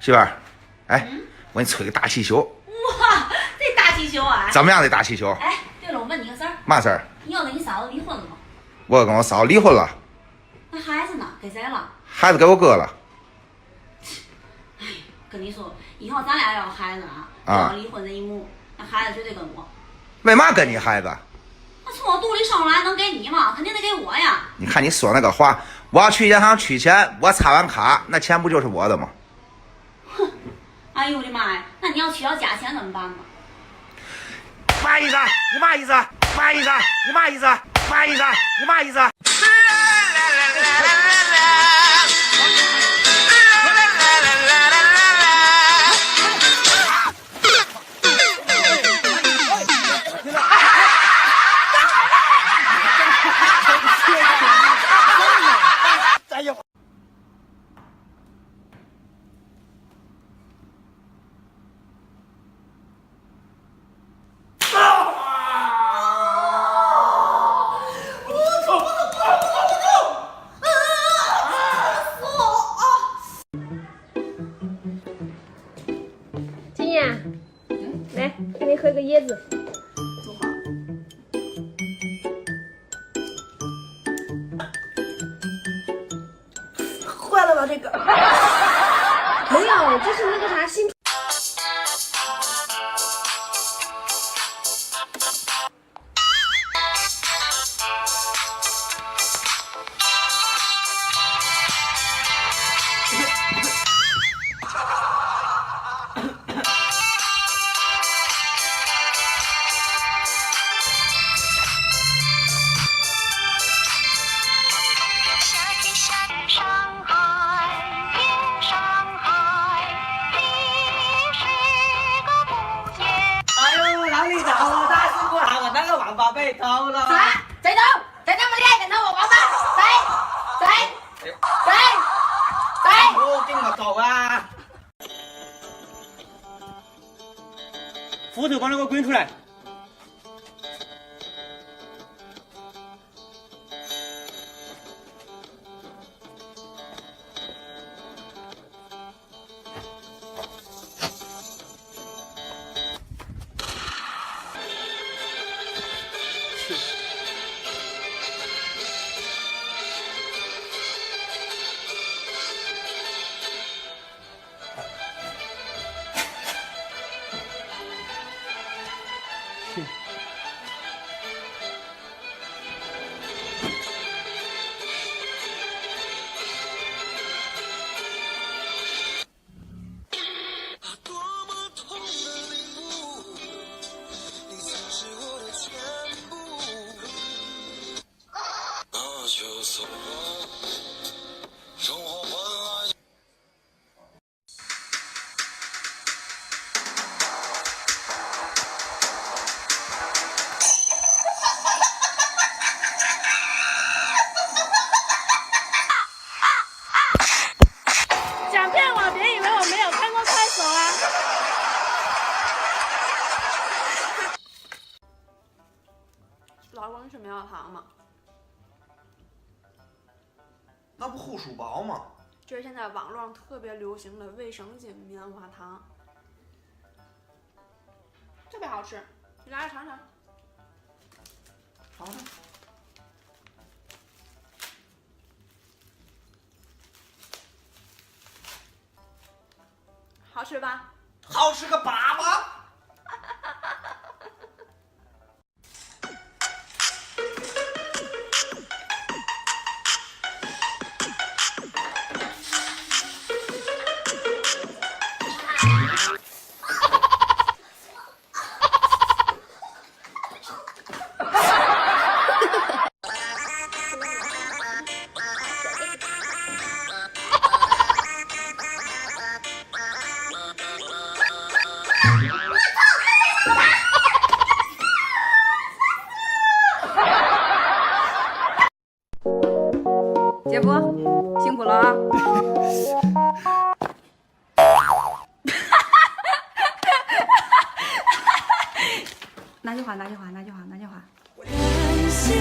媳妇儿，哎，我给你吹个大气球。哇，这大气球啊！怎么样？这大气球？哎，对了，我问你个事儿。嘛事儿？你要跟你嫂子离婚了吗？我跟我嫂子离婚了。那孩子呢？给谁了？孩子给我哥了。哎，跟你说，以后咱俩要孩子要离婚这一幕，那孩子绝对跟我。为嘛跟你孩子？那从我肚里生出来能给你吗？肯定得给我呀。你看你说那个话，我要去银行取钱，我插完卡，那钱不就是我的吗？哼，哎呦我的妈呀！那你要取要加钱怎么办呢？嘛意思？你嘛意思？嘛意思？你嘛意思？嘛意思？你嘛意思？金燕，来，给你喝个椰子。多好。坏了吧这个？没有，这是那个啥新。被偷了！啥？谁偷？谁这么厉害敢偷我王八？谁？我给我狗啊！斧头帮你给我滚出来！想骗我，别以为我没有看过快手啊！老公吃棉花糖吗？那不护鼠宝吗？这是现在网络上特别流行的卫生巾棉花糖，特别好吃，你来尝尝。尝尝。好吃吧？好吃个粑粑！姐夫，辛苦了啊！哪句话？没关系。